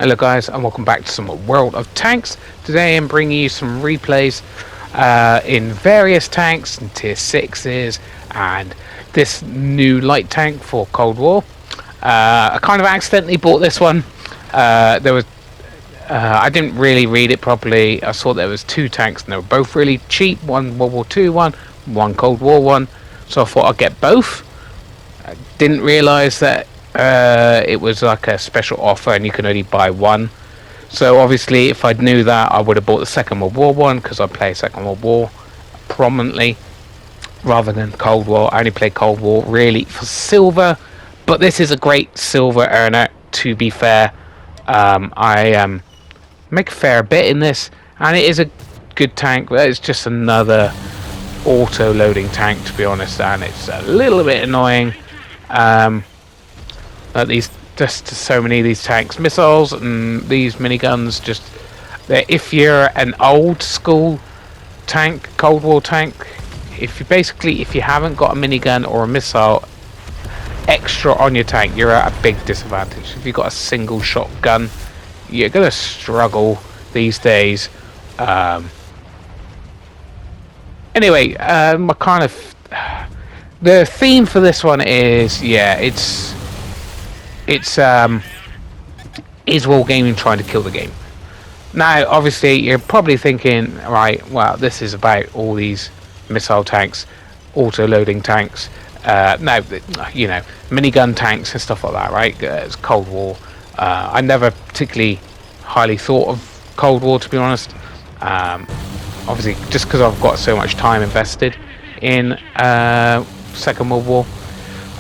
Hello guys, and welcome back to some World of Tanks. Today I'm bringing you some replays in various tanks and tier 6s and this new light tank for Cold War. I kind of accidentally bought this one. I didn't really read it properly. I saw there was two tanks and they were both really cheap. One World War II one Cold War one. So I thought I'd get both. I didn't realise that it was like a special offer and you can only buy one. So obviously if I knew that, I would have bought the Second World War one, because I play Second World War prominently rather than Cold War. I only play Cold War really for silver, but this is a great silver earner, to be fair. I make a fair bit in this, and it is a good tank, but it's just another auto loading tank, to be honest, and it's a little bit annoying. Just so many of these tanks, missiles and these miniguns, if you're an old school tank, Cold War tank, if you haven't got a minigun or a missile extra on your tank, you're at a big disadvantage. If you've got a single shotgun, you're gonna struggle these days. Anyway, the theme for this one is, is wargaming trying to kill the game? Now, obviously, you're probably thinking, right, well, this is about all these missile tanks, auto-loading tanks, minigun tanks and stuff like that, right? It's Cold War. I never particularly highly thought of Cold War, to be honest. Obviously, just because I've got so much time invested in Second World War.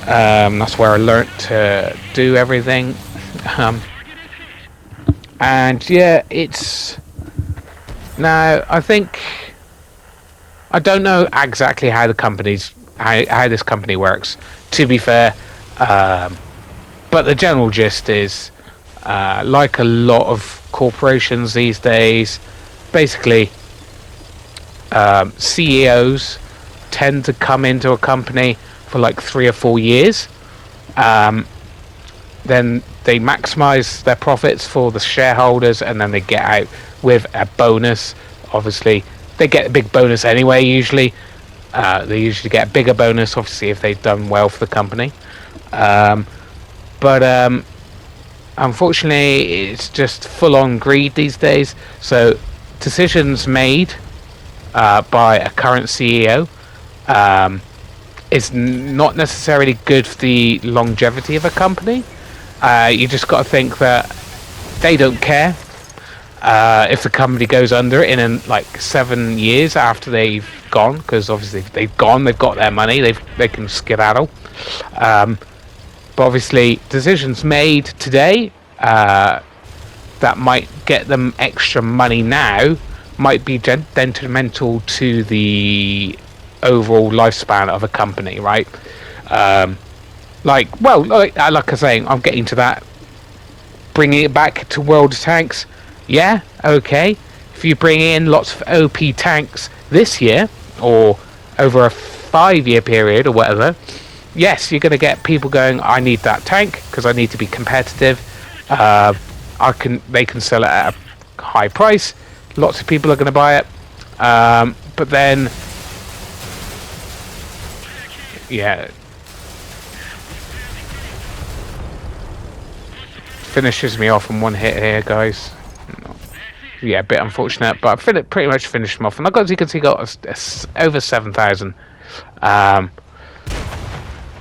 That's where I learnt to do everything. And yeah, it's now I don't know exactly how how this company works, to be fair, but the general gist is, like a lot of corporations these days, basically CEOs tend to come into a company for like 3 or 4 years. Then they maximize their profits for the shareholders, and then they get out with a bonus. Obviously, they get a big bonus anyway. Usually, they usually get a bigger bonus, obviously, if they've done well for the company. But unfortunately, it's just full-on greed these days. So, decisions made by a current CEO is not necessarily good for the longevity of a company. You just got to think that they don't care if the company goes under in like 7 years after they've gone, because obviously if they've gone, they've got their money, they can skedaddle. But obviously decisions made today that might get them extra money now might be detrimental to the overall lifespan of a company, right? Like I was saying, I'm getting to that. Bringing it back to World of Tanks, yeah, okay. If you bring in lots of OP tanks this year, or over a 5-year period, or whatever, yes, you're going to get people going, I need that tank because I need to be competitive. They can sell it at a high price. Lots of people are going to buy it. But then, yeah, finishes me off in one hit here, guys. Yeah, a bit unfortunate, but I pretty much finished him off, and as you can see, got over 7,000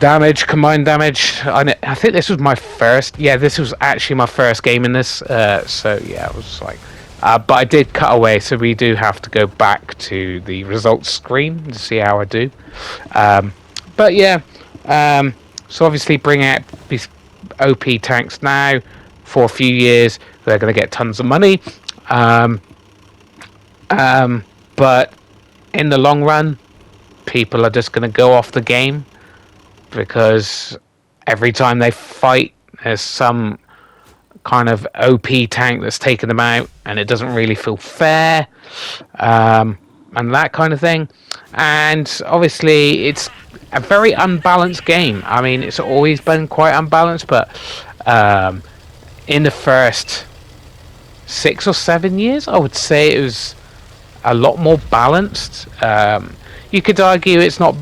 damage, combined damage. I think this was my first. Yeah, this was actually my first game in this. So yeah, I was like, but I did cut away, so we do have to go back to the results screen to see how I do. But yeah, so obviously bring out these OP tanks now. For a few years, they're going to get tons of money. But in the long run, people are just going to go off the game, because every time they fight, there's some kind of OP tank that's taking them out, and it doesn't really feel fair, and that kind of thing. And obviously, it's a very unbalanced game. I mean, it's always been quite unbalanced, but in the first 6 or 7 years, I would say it was a lot more balanced. You could argue it's not.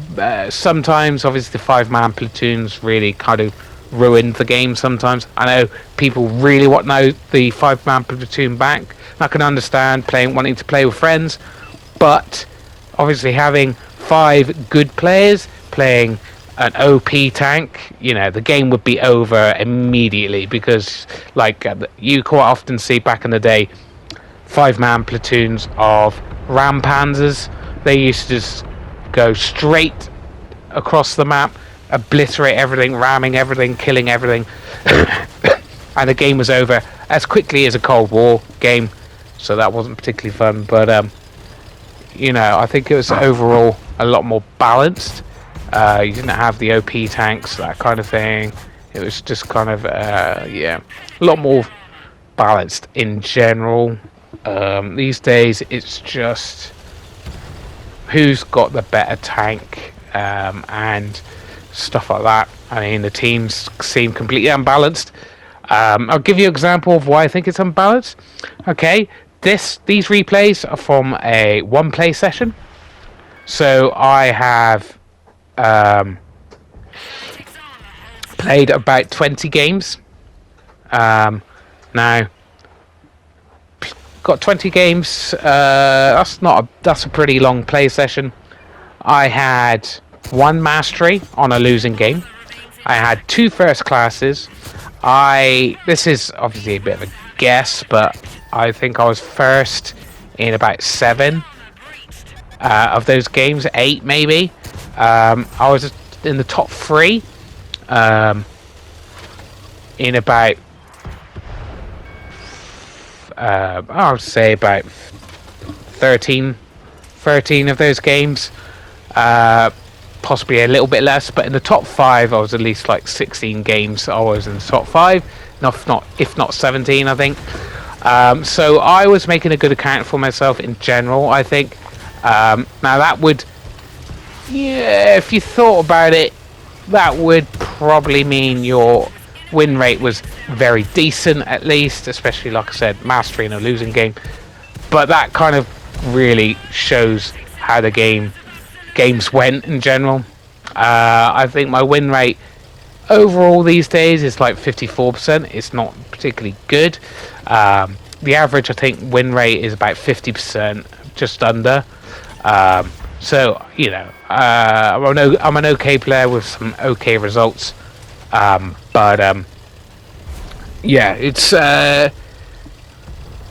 Sometimes, obviously, the five-man platoons really kind of ruined the game. Sometimes I know people really want now the five-man platoon back. And I can understand wanting to play with friends, but obviously having five good players playing an OP tank, the game would be over immediately because, like you quite often see back in the day, five-man platoons of ram panzers. They used to just go straight across the map, obliterate everything, ramming everything, killing everything, and the game was over as quickly as a Cold War game. So that wasn't particularly fun, but I think it was overall a lot more balanced. You didn't have the OP tanks, that kind of thing. It was just kind of a lot more balanced in general. These days it's just who's got the better tank and stuff like that. I mean, the teams seem completely unbalanced. I'll give you an example of why I think it's unbalanced. Okay, these replays are from a one-play session. So I have played about 20 games. Now, got 20 games. That's a pretty long play session. I had one mastery on a losing game. I had 2 first classes. This is obviously a bit of a guess, but I think I was first in about 7 of those games, 8 maybe. I was in the top 3 in about I would say about 13 of those games. Possibly a little bit less, but in the top 5 I was at least like 16 games I was in the top 5, if not 17, I think. So I was making a good account for myself in general, I think. Now that would, if you thought about it, that would probably mean your win rate was very decent, at least, especially, like I said, mastery in a losing game. But that kind of really shows how the games went in general. I think my win rate overall these days is like 54%. It's not particularly good. The average, I think, win rate is about 50%, just under. So I'm an okay player with some okay results. But it's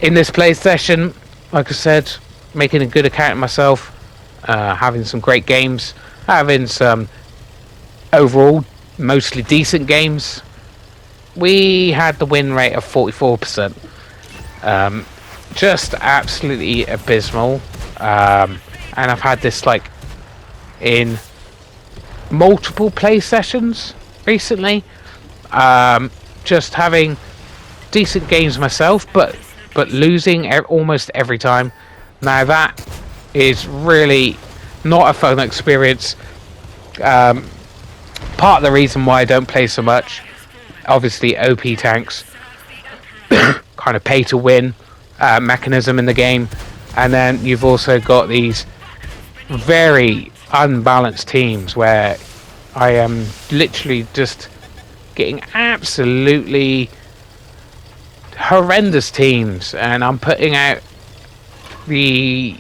in this play session, like I said, making a good account of myself, having some great games, having some overall mostly decent games. We had the win rate of 44%. Just absolutely abysmal. And I've had this like in multiple play sessions recently. Just having decent games myself, but losing almost every time. Now that is really not a fun experience. Part of the reason why I don't play so much, obviously OP tanks, kind of pay to win mechanism in the game, and then you've also got these very unbalanced teams where I am literally just getting absolutely horrendous teams, and I'm putting out the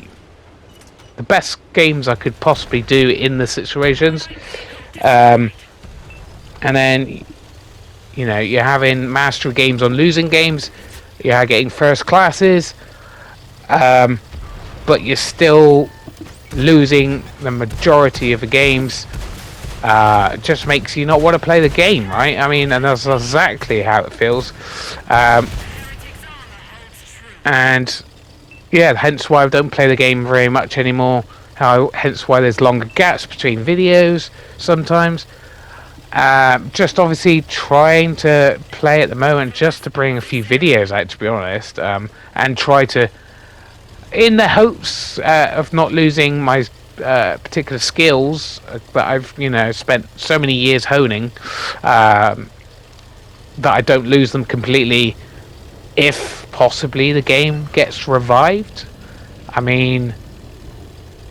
best games I could possibly do in the situations, and then you're having mastery games on losing games. You're getting first classes, but you're still losing the majority of the games. Just makes you not want to play the game, right? I mean, and that's exactly how it feels. And yeah, hence why I don't play the game very much anymore. Hence why there's longer gaps between videos sometimes. Just obviously trying to play at the moment just to bring a few videos out, to be honest, and try to, in the hopes of not losing my particular skills that I've spent so many years honing, that I don't lose them completely if possibly the game gets revived. I mean,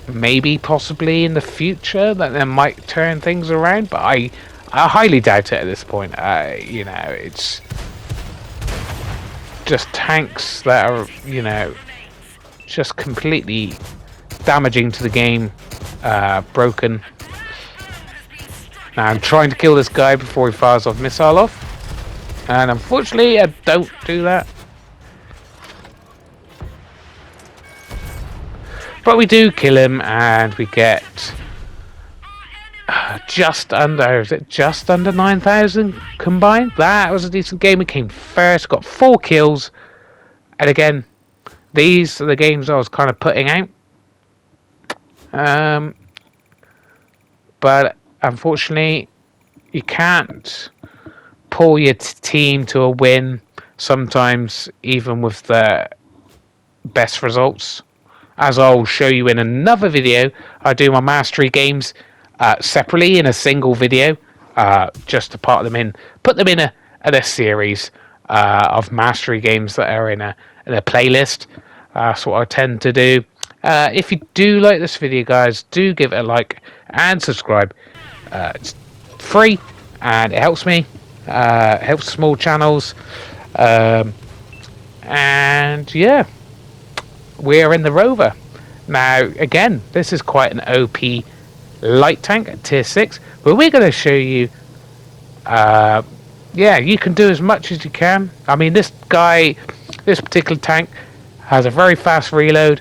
maybe possibly in the future that they might turn things around, but I highly doubt it at this point. You know, it's just tanks that are, you know, just completely damaging to the game, broken. Now I'm trying to kill this guy before he fires off missile off, and unfortunately I don't do that. But we do kill him, and we get just under, is it just under 9,000 combined? That was a decent game. We came first, got 4 kills, and again, these are the games I was kind of putting out. But unfortunately, you can't pull your team to a win sometimes, even with the best results. As I'll show you in another video, I do my mastery games separately in a single video, just to put them in a series of mastery games that are in a playlist. That's what I tend to do. If you do like this video, guys, do give it a like and subscribe. It's free and it helps me, helps small channels, and yeah, we're in the Rover. Now again, this is quite an OP light tank at tier 6, but we're going to show you, yeah, you can do as much as you can. I mean, this particular tank has a very fast reload,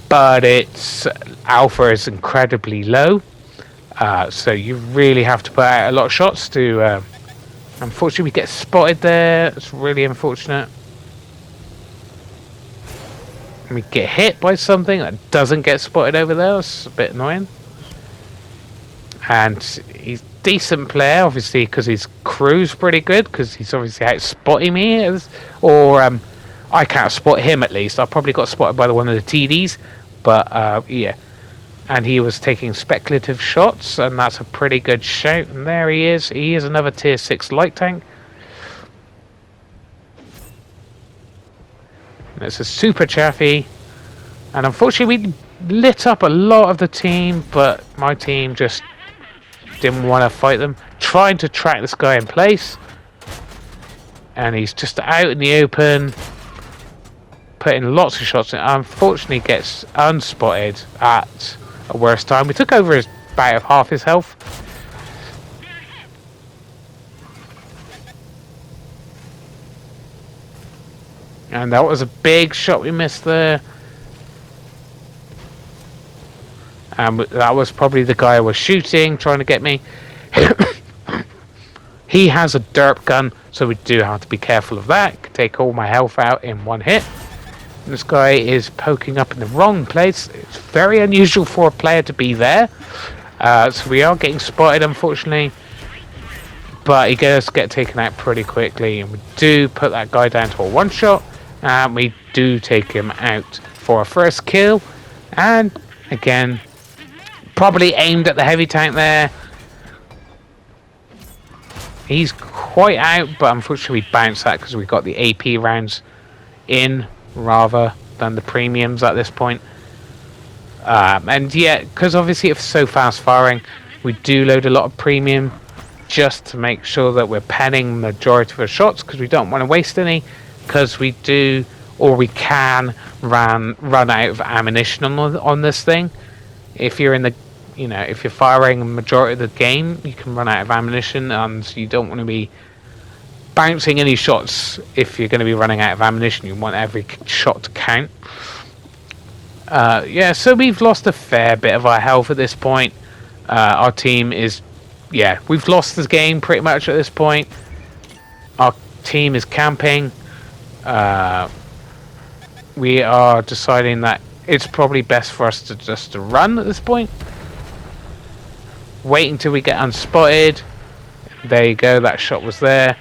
but its alpha is incredibly low, so you really have to put out a lot of shots to, unfortunately we get spotted there. It's really unfortunate. We get hit by something that doesn't get spotted over there. It's a bit annoying. And he's a decent player, obviously, because his crew's pretty good, because he's obviously out spotting me, or I can't spot him at least. I probably got spotted by one of the TDs, but yeah. And he was taking speculative shots, and that's a pretty good shout. And there he is. He is another tier 6 light tank. And it's a super chaffy, and unfortunately we lit up a lot of the team, but my team just didn't want to fight them. Trying to track this guy in place, and he's just out in the open, putting lots of shots in. Unfortunately gets unspotted at a worse time. We took over about half his health. And that was a big shot we missed there. And that was probably the guy I was shooting, trying to get me. He has a derp gun, so we do have to be careful of that. Could take all my health out in one hit. And this guy is poking up in the wrong place. It's very unusual for a player to be there. So we are getting spotted, unfortunately. But he does get taken out pretty quickly. And we do put that guy down to a one-shot. And we do take him out for a first kill. And again, probably aimed at the heavy tank there. He's quite out, but unfortunately we bounced that because we got the AP rounds in rather than the premiums at this point. And yeah, because obviously it's so fast firing, we do load a lot of premium just to make sure that we're penning the majority of our shots, because we don't want to waste any, because we do, or we can run out of ammunition on this thing. If you're in the, you know, if you're firing the majority of the game, you can run out of ammunition, and you don't want to be bouncing any shots. If you're going to be running out of ammunition, you want every shot to count. Yeah, so we've lost a fair bit of our health at this point. Our team is, yeah, we've lost this game pretty much at this point. Our team is camping. We are deciding that it's probably best for us to just run at this point. Wait until we get unspotted. There you go, that shot was there.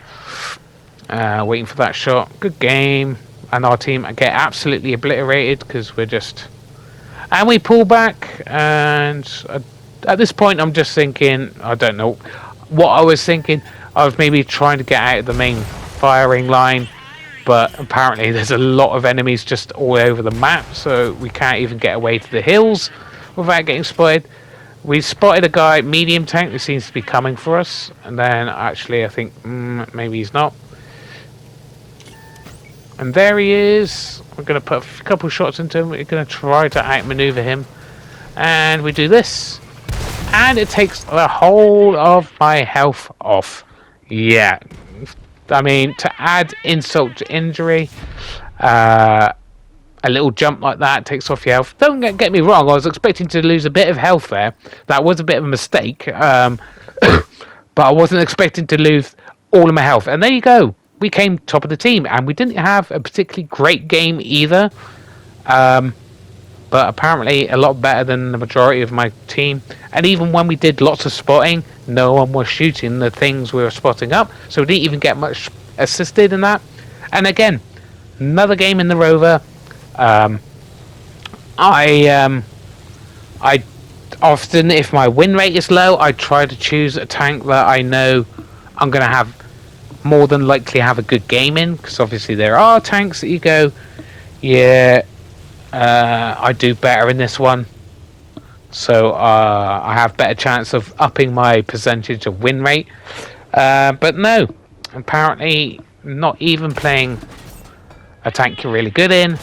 Waiting for that shot. Good game. And our team get absolutely obliterated because we're just... And we pull back, and at this point I'm just thinking, I don't know what I was thinking. I was maybe trying to get out of the main firing line but apparently there's a lot of enemies just all over the map, so we can't even get away to the hills without getting spotted. We spotted a guy, medium tank, who seems to be coming for us, and then actually I think maybe he's not. And there he is. We're going to put a couple shots into him. We're going to try to outmaneuver him, and we do this, and it takes the whole of my health off. Yeah, I mean, to add insult to injury, a little jump like that takes off your health. Don't get me wrong, I was expecting to lose a bit of health there. That was a bit of a mistake, but I wasn't expecting to lose all of my health. And there you go. We came top of the team, and we didn't have a particularly great game either. But apparently a lot better than the majority of my team. And even when we did lots of spotting, no one was shooting the things we were spotting up, so we didn't even get much assisted in that. And again, another game in the Rover. I often, if my win rate is low, I try to choose a tank that I know I'm going to have more than likely have a good game in, because obviously there are tanks that you go, yeah, I do better in this one, so I have better chance of upping my percentage of win rate. But no, apparently not even playing a tank you're really good in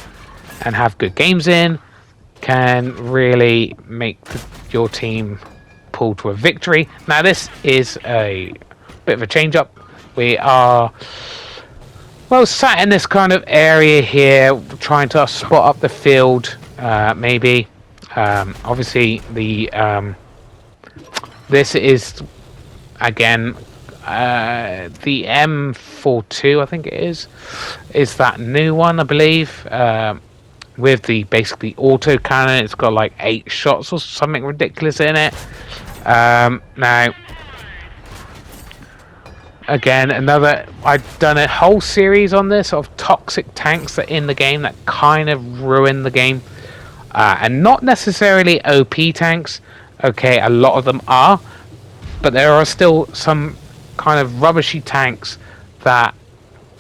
and have good games in can really make your team pull to a victory. Now this is a bit of a change up. We are sat in this kind of area here, trying to spot up the field. Maybe, obviously this is again the M42. I think it is that new one, I believe, with the basically auto cannon. It's got like 8 shots or something ridiculous in it. Now, again, I've done a whole series on this of toxic tanks that are in the game that kind of ruin the game, and not necessarily OP tanks. Okay, a lot of them are, but there are still some kind of rubbishy tanks that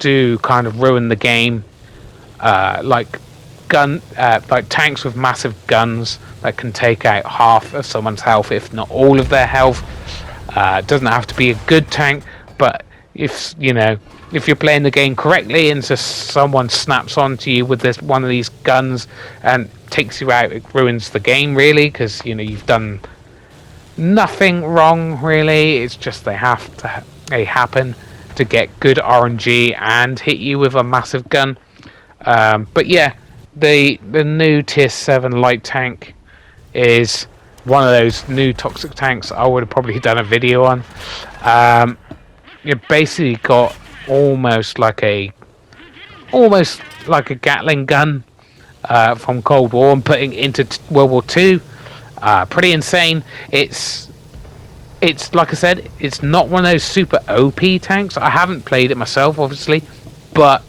do kind of ruin the game, like tanks with massive guns that can take out half of someone's health, if not all of their health. It doesn't have to be a good tank, but if you're playing the game correctly and just someone snaps onto you with one of these guns and takes you out, it ruins the game really, because you've done nothing wrong really. It's just they happen to get good RNG and hit you with a massive gun. But yeah, the new tier 7 light tank is one of those new toxic tanks I would have probably done a video on. You basically got almost like a Gatling gun from Cold War and putting into World War II. Pretty insane. It's like I said, it's not one of those super OP tanks. I haven't played it myself, obviously, but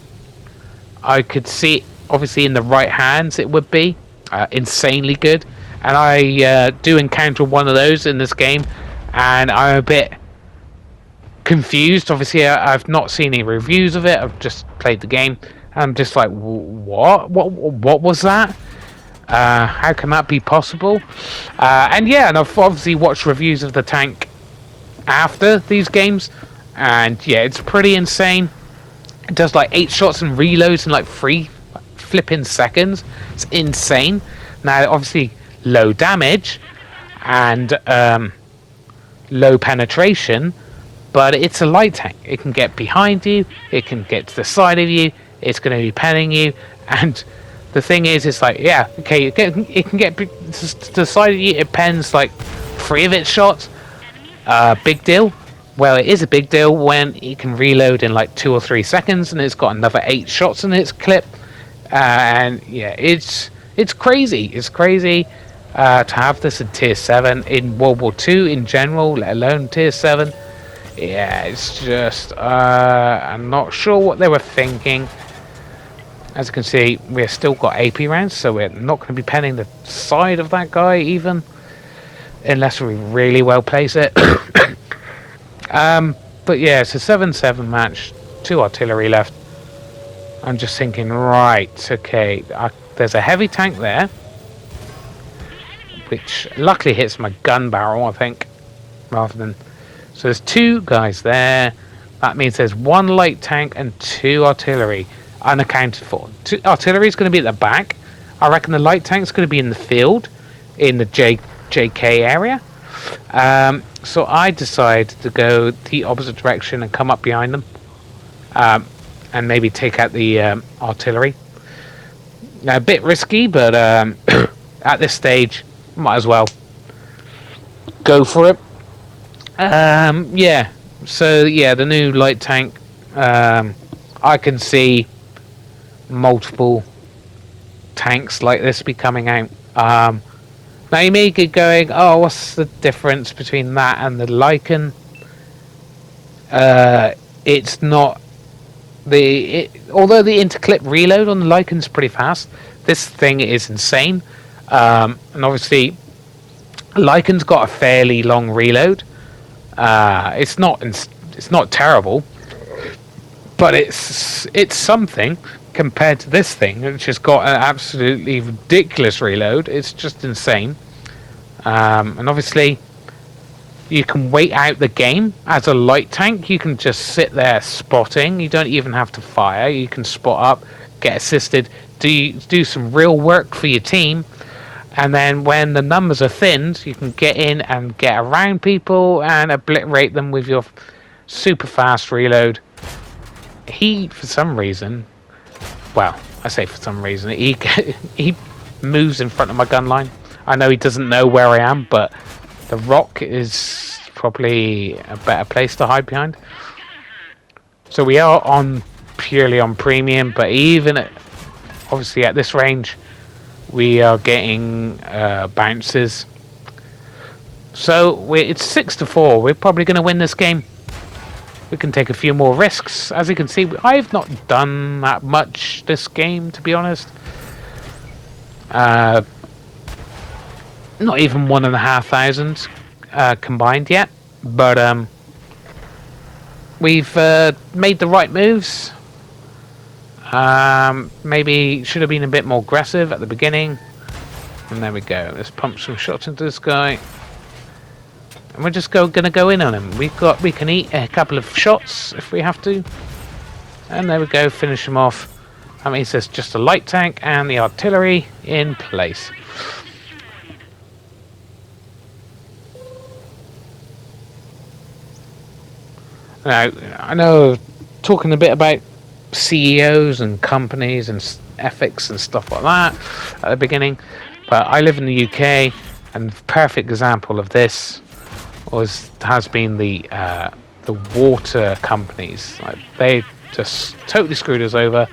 I could see, obviously, in the right hands it would be insanely good. And I do encounter one of those in this game, and I'm a bit confused. Obviously, I've not seen any reviews of it. I've just played the game. I'm just like, what was that? How can that be possible? And I've obviously watched reviews of the tank after these games, and yeah, it's pretty insane. It does like 8 shots and reloads in like 3 flipping seconds. It's insane. Now, obviously, low damage and low penetration, but it's a light tank. It can get behind you, it can get to the side of you, it's going to be penning you, and the thing is, it's like, yeah, okay, it can get to the side of you, it pens like 3 of its shots. Big deal? Well, it is a big deal when it can reload in like 2 or 3 seconds, and it's got another 8 shots in its clip. And yeah, it's crazy. It's crazy to have this in tier 7 in World War II in general, let alone tier 7. Yeah, it's just I'm not sure what they were thinking. As you can see, we've still got AP rounds, so we're not going to be penning the side of that guy even, unless we really well place it. But yeah, it's a 7-7 match, 2 artillery left. I'm just thinking, right, okay, there's a heavy tank there, which luckily hits my gun barrel, I think, rather than... So there's 2 guys there. That means there's 1 light tank and 2 artillery, unaccounted for. Artillery is going to be at the back. I reckon the light tank is going to be in the field, in the JK area. So I decided to go the opposite direction and come up behind them, and maybe take out the artillery. A bit risky, but at this stage, might as well go for it. Yeah. So yeah, the new light tank. I can see multiple tanks like this be coming out. Now you may get going, oh, what's the difference between that and the Lycan? It's not although the interclip reload on the Lycan's pretty fast. This thing is insane, and obviously, Lycan's got a fairly long reload. It's not terrible, but it's something compared to this thing, which has got an absolutely ridiculous reload. It's just insane. And obviously, you can wait out the game as a light tank. You can just sit there spotting. You don't even have to fire. You can spot up, get assisted, do some real work for your team. And then when the numbers are thinned, you can get in and get around people and obliterate them with your super fast reload. He, for some reason, well, I say for some reason, he moves in front of my gun line. I know he doesn't know where I am, but the rock is probably a better place to hide behind. So we are purely on premium, but even obviously at this range, we are getting bounces. So it's 6-4. We're probably going to win this game. We can take a few more risks. As you can see, I've not done that much this game, to be honest. Not even 1,500 combined yet, but we've made the right moves. Maybe should have been a bit more aggressive at the beginning. And there we go. Let's pump some shots into this guy. And we're just gonna go in on him. We can eat a couple of shots if we have to. And there we go, finish him off. That means there's just a light tank and the artillery in place. Now, I know talking a bit about CEOs and companies and ethics and stuff like that at the beginning, but I live in the UK, and the perfect example of this has been the water companies. Like, they just totally screwed us over.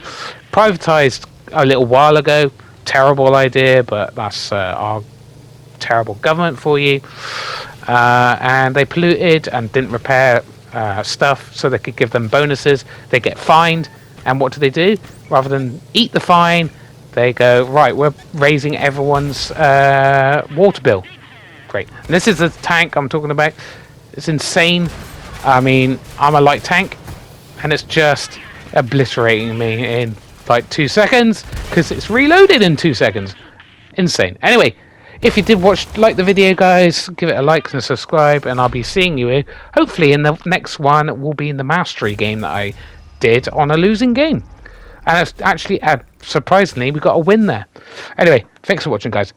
Privatized a little while ago. Terrible idea, but that's our terrible government for you. And they polluted and didn't repair stuff so they could give them bonuses. They get fined, and what do? Rather than eat the fine, they go, right, we're raising everyone's water bill. Great. And this is the tank I'm talking about. It's insane. I mean, I'm a light tank, and it's just obliterating me in like 2 seconds because it's reloaded in 2 seconds. Insane. Anyway, if you did like the video, guys, give it a like and a subscribe, and I'll be seeing you hopefully in the next one. It will be in the mastery game that I did on a losing game, and it's actually surprisingly we got a win there. Anyway, thanks for watching, guys.